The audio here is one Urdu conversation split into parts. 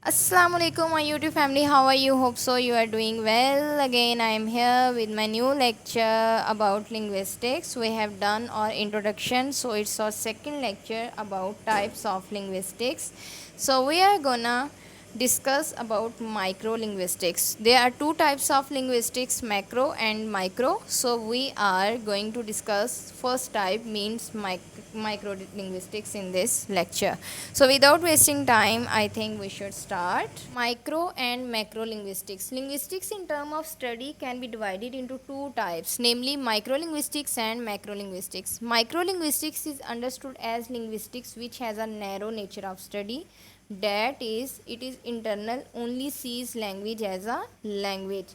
Assalamu alaikum, my YouTube family. How are you? Hope so you are doing well. Again, I am here with my new lecture about linguistics. We have done our introduction, so it's our second lecture about types of linguistics. So we are gonna discuss about micro linguistics. There are two types of linguistics, macro and micro. So we are going to discuss first type means micro linguistics in this lecture. So without wasting time, I think we should start. Micro and macro linguistics. Linguistics in term of study can be divided into two types, namely micro linguistics and macro linguistics. Micro linguistics is understood as linguistics which has a narrow nature of study, that is it is internal, only sees language as a language.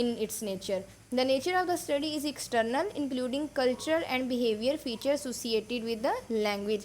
in its nature. The nature of the study is external, including cultural and behavior features associated with the language.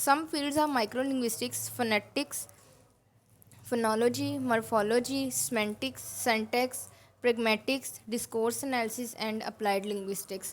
Some fields of microlinguistics: phonetics, phonology, morphology, semantics, syntax, pragmatics, discourse analysis and applied linguistics.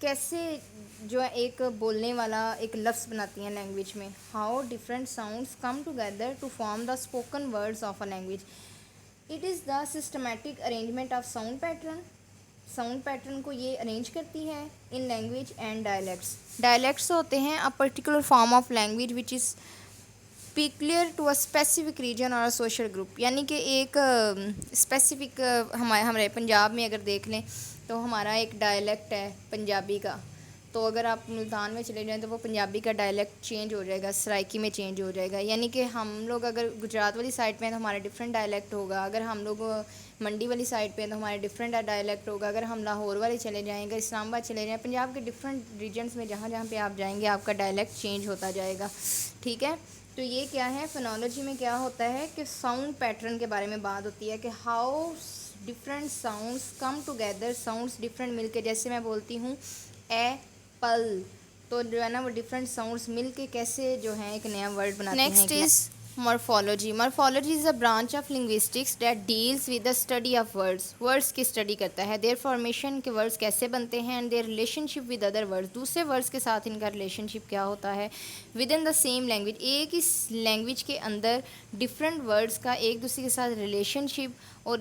کیسے جو ہے ایک بولنے والا ایک لفظ بناتی ہیں لینگویج میں. How different sounds come together to form the spoken words of a language. It is the systematic arrangement of sound pattern. Sound pattern کو یہ ارینج کرتی ہے in language and dialects. Dialects ہوتے ہیں a particular form of language which is peculiar to a specific region اور سوشل گروپ. یعنی کہ ایک اسپیسیفک ہمارے پنجاب میں اگر دیکھ لیں تو ہمارا ایک ڈائلیکٹ ہے پنجابی کا. تو اگر آپ ملتان میں چلے جائیں تو وہ پنجابی کا ڈائلیکٹ چینج ہو جائے گا, سرائکی میں چینج ہو جائے گا. یعنی کہ ہم لوگ اگر گجرات والی سائڈ پہ ہیں تو ہمارا ڈفرینٹ ڈائلیکٹ ہوگا. اگر ہم لوگ منڈی والی سائڈ پہ ہیں تو ہمارا ڈفرینٹ ڈائلیکٹ ہوگا. اگر ہم لاہور والے چلے جائیں, اگر اسلام آباد چلے جائیں, پنجاب کے ڈفرینٹ ریجنس میں جہاں جہاں پہ آپ جائیں گے آپ کا ڈائلیکٹ چینج ہوتا جائے گا. ٹھیک ہے, تو یہ کیا ہے فونالوجی میں کیا ہوتا ہے کہ ساؤنڈ پیٹرن کے بارے میں بات ہوتی ہے کہ how different sounds come together. Sounds different مل کے, جیسے میں بولتی ہوں اے پل, تو جو ہے نا وہ ڈفرینٹ ساؤنڈس مل کے کیسے جو ہیں ایک نیا ورڈ بناتے ہیں. Next is morphology. Morphology is a branch of linguistics that deals with the study of words. Words کی اسٹڈی کرتا ہے, دیئر فارمیشن کے ورڈس کیسے بنتے ہیں, and their relationship with other words. دوسرے ورڈس کے ساتھ ان کا ریلیشن شپ کیا ہوتا ہے with in the same language. ایک ہی لینگویج کے اندر ڈفرینٹ ورڈس کا ایک دوسرے کے ساتھ ریلیشن شپ اور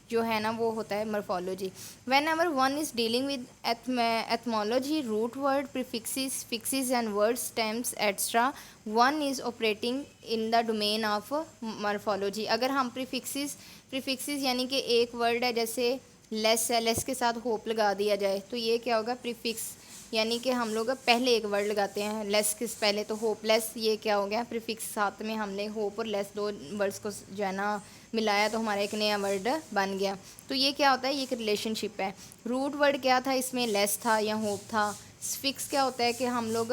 جو ہے نا وہ ہوتا ہے morphology. Whenever one is dealing with etymology, root word, prefixes, fixes and word stems etcetera, one is operating in the domain of morphology. اگر ہم پریفکسز یعنی کہ ایک ورڈ ہے جیسے لیس ہے, لیس کے ساتھ ہوپ لگا دیا جائے تو یہ کیا ہوگا پریفکس. یعنی کہ ہم لوگ پہلے ایک ورڈ لگاتے ہیں لیس کے پہلے تو ہوپ لیس, یہ کیا ہو گیا پریفکس. ساتھ میں ہم نے ہوپ اور لیس دو ورڈس کو جو ہے نا ملایا تو ہمارا ایک نیا ورڈ بن گیا. تو یہ کیا ہوتا ہے, یہ ایک ریلیشن شپ ہے. روٹ ورڈ کیا تھا اس میں, لیس تھا یا ہوپ تھا. فکس کیا ہوتا ہے کہ ہم لوگ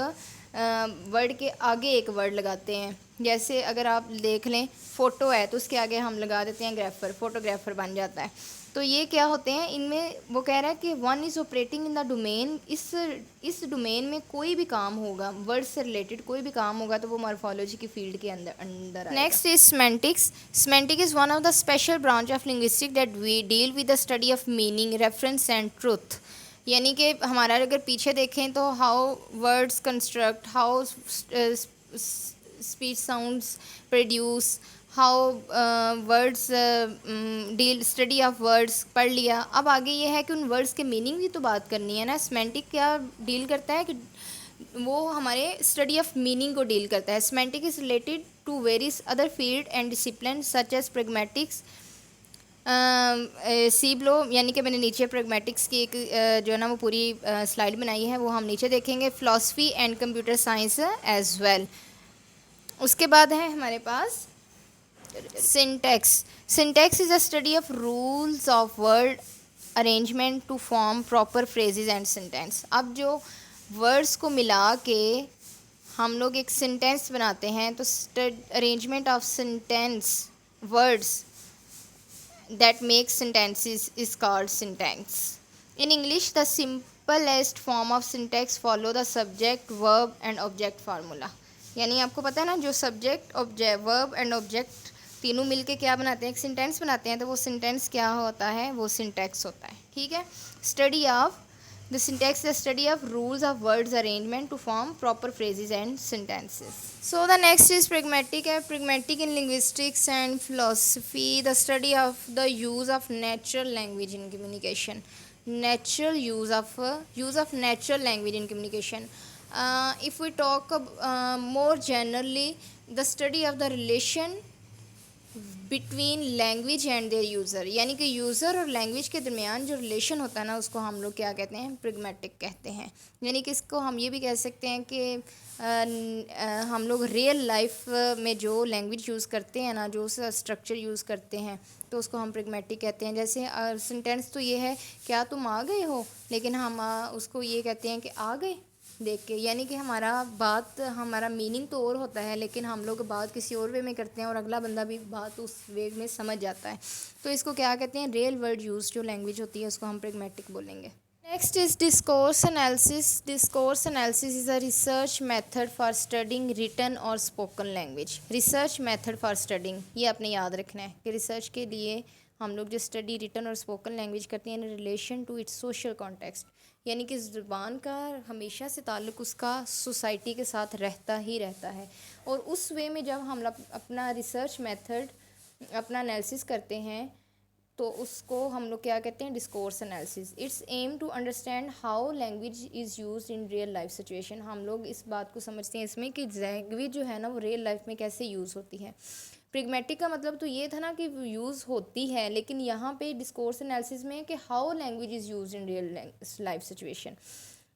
ورڈ کے آگے ایک ورڈ لگاتے ہیں. جیسے اگر آپ دیکھ لیں فوٹو ہے تو اس کے آگے ہم لگا دیتے ہیں گرافر, فوٹوگرافر بن جاتا ہے. تو یہ کیا ہوتے ہیں ان میں, وہ کہہ رہا ہے کہ one is operating in the domain. اس ڈومین میں کوئی بھی کام ہوگا, ورڈ سے ریلیٹڈ کوئی بھی کام ہوگا تو وہ مورفولوجی کی فیلڈ کے اندر آئے گا. Next is semantics. Semantic is one of the special branch of linguistic that we deal with the study of meaning, reference and truth. یعنی کہ ہمارا اگر پیچھے دیکھیں تو how words construct, how speech sounds produce, how words deal, study of words پڑھ لیا. اب آگے یہ ہے کہ ان ورڈس کے میننگ کی تو بات کرنی ہے نا. سیمینٹک کیا ڈیل کرتا ہے کہ وہ ہمارے اسٹڈی آف میننگ کو ڈیل کرتا ہے. Semantic is related to various other field and discipline such as pragmatics, سیبلو. یعنی کہ میں نے نیچے پریگمیٹکس کی ایک جو ہے نا وہ پوری سلائڈ بنائی ہے, وہ ہم نیچے دیکھیں گے. Philosophy and computer science as well. اس کے بعد ہے ہمارے پاس syntax. Syntax is a study of rules of word arrangement to form proper phrases and sentence. اب جو ورڈس کو ملا کے ہم لوگ ایک سینٹینس بناتے ہیں تو arrangement of sentence words that makes sentences is called syntax. In English, the simplest form of syntax follow the subject, verb and object formula. یعنی آپ کو پتہ ہے نا جو سبجیکٹ, ورب اینڈ آبجیکٹ تینوں مل کے کیا بناتے ہیں, ایک سینٹینس بناتے ہیں. تو وہ سینٹینس کیا ہوتا ہے, وہ سنٹیکس ہوتا ہے. ٹھیک ہے. Study of the syntax, the study of rules of words arrangement to form proper phrases and sentences. So the next is pragmatic. Pragmatic in linguistics and philosophy, the study of the use of natural language in communication. Natural use of natural language in communication. If we talk more generally, the study of the relation between language and their user. یعنی کہ یوزر اور لینگویج کے درمیان جو ریلیشن ہوتا ہے نا اس کو ہم لوگ کیا کہتے ہیں, پریگمیٹک کہتے ہیں. یعنی کہ اس کو ہم یہ بھی کہہ سکتے ہیں کہ ہم لوگ ریئل لائف میں جو لینگویج یوز کرتے ہیں نا, جو اس کا اسٹرکچر یوز کرتے ہیں تو اس کو ہم پریگمیٹک کہتے ہیں. جیسے سینٹینس تو یہ ہے کیا تم آ گئے ہو, لیکن ہم اس کو یہ کہتے ہیں کہ آ گئے دیکھ کے. یعنی کہ ہمارا میننگ تو اور ہوتا ہے لیکن ہم لوگ بات کسی اور وے میں کرتے ہیں اور اگلا بندہ بھی بات اس وے میں سمجھ جاتا ہے. تو اس کو کیا کہتے ہیں, ریئل ورڈ یوز جو لینگویج ہوتی ہے اس کو ہم پریگمیٹک بولیں گے. Next is discourse analysis. Discourse analysis is a research method for studying written اور spoken language. Research method for studying, یہ آپ نے یاد رکھنا ہے کہ ریسرچ کے لیے ہم لوگ جو اسٹڈی ریٹن اور اسپوکن لینگویج کرتے ہیں in relation to its social context. یعنی کہ زبان کا ہمیشہ سے تعلق اس کا سوسائٹی کے ساتھ رہتا ہی رہتا ہے. اور اس وے میں جب ہم اپنا ریسرچ میتھڈ اپنا انالیسس کرتے ہیں تو اس کو ہم لوگ کیا کہتے ہیں؟ Discourse analysis. It's aim to understand how language is used in real life situation. ہم لوگ اس بات کو سمجھتے ہیں اس میں کہ لینگویج جو ہے نا وہ ریئل لائف میں کیسے یوز ہوتی ہے. پریگمیٹک کا مطلب تو یہ تھا نا کہ یوز ہوتی ہے، لیکن یہاں پہ ڈسکورس انالیسس میں کہ how language is used in real life situation.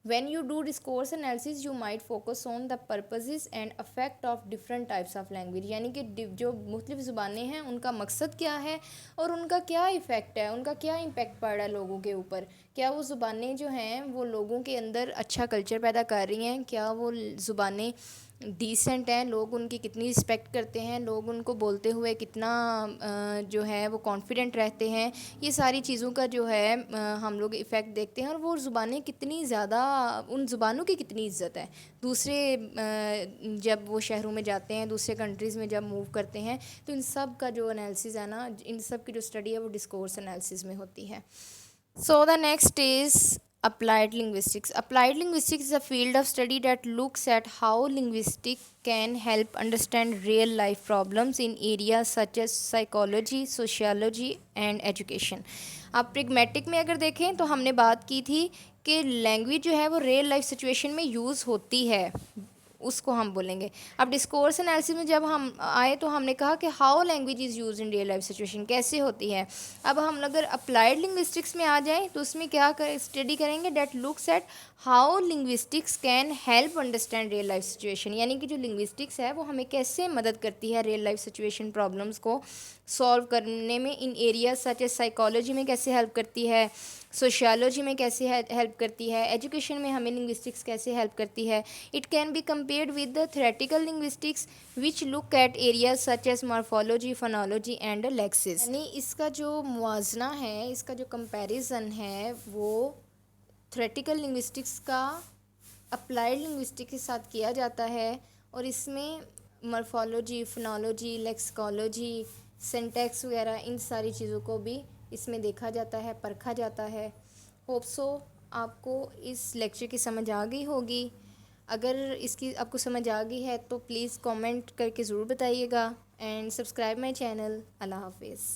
When you do discourse analysis, you might focus on the purposes and effect of different types of language. یعنی کہ جو مختلف زبانیں ہیں ان کا مقصد کیا ہے اور ان کا کیا ایفیکٹ ہے، ان کا کیا امپیکٹ پڑ رہا ہے لوگوں کے اوپر. کیا وہ زبانیں جو ہیں وہ لوگوں کے اندر اچھا کلچر پیدا کر رہی ہیں؟ کیا وہ زبانیں ڈیسنٹ ہیں؟ لوگ ان کی کتنی رسپیکٹ کرتے ہیں؟ لوگ ان کو بولتے ہوئے کتنا جو ہے وہ کانفیڈنٹ رہتے ہیں؟ یہ ساری چیزوں کا جو ہے ہم لوگ ایفیکٹ دیکھتے ہیں. اور وہ زبانیں کتنی زیادہ، ان زبانوں کی کتنی عزت ہے دوسرے جب وہ شہروں میں جاتے ہیں، دوسرے کنٹریز میں جب موو کرتے ہیں، تو ان سب کا جو انالیسز ہے نا، ان سب کی جو اسٹڈی ہے وہ ڈسکورس انالیسز میں ہوتی ہے. So the next is applied linguistics. Applied linguistics is a field of study that looks at how linguistics can help understand real life problems in areas such as psychology, sociology and education. اب پریگمیٹک میں اگر دیکھیں تو ہم نے بات کی تھی کہ لینگویج جو ہے وہ ریئل لائف سچویشن میں یوز ہوتی ہے، اس کو ہم بولیں گے. اب ڈسکورس انالیسس میں جب ہم آئے تو ہم نے کہا کہ how language is use in real life situation, کیسے ہوتی ہے. اب ہم اگر اپلائیڈ لنگوسٹکس میں آ جائیں تو اس میں کیا اسٹڈی کریں گے؟ That looks at how linguistics can help understand real life situation. یعنی کہ جو لنگوسٹکس ہے وہ ہمیں کیسے مدد کرتی ہے ریئل لائف سچویشن پرابلمس کو سولو کرنے میں. ان ایریاز سچ ایز سائیکالوجی میں کیسے ہیلپ کرتی ہے، سوشیالوجی میں کیسے ہیلپ کرتی ہے، ایجوکیشن میں ہمیں لنگوسٹکس کیسے ہیلپ کرتی ہے. It can be compared with the theoretical linguistics which look at areas such as morphology, phonology and lexis. یعنی اس کا جو موازنہ ہے، اس کا جو کمپیریزن ہے وہ تھیوریٹیکل لنگوسٹکس کا اپلائیڈ لنگوسٹکس کے ساتھ کیا جاتا ہے. اور اس میں مارفولوجی، فونولوجی، لیکسیکالوجی، سینٹیکس وغیرہ ان ساری چیزوں کو بھی اس میں دیکھا جاتا ہے، پرکھا جاتا ہے. ہوپ سو آپ کو اس لیکچر کی سمجھ آ گئی ہوگی. اگر اس کی آپ کو سمجھ آ گئی ہے تو پلیز کامنٹ کر کے ضرور بتائیے گا اینڈ سبسکرائب مائی چینل. اللہ حافظ.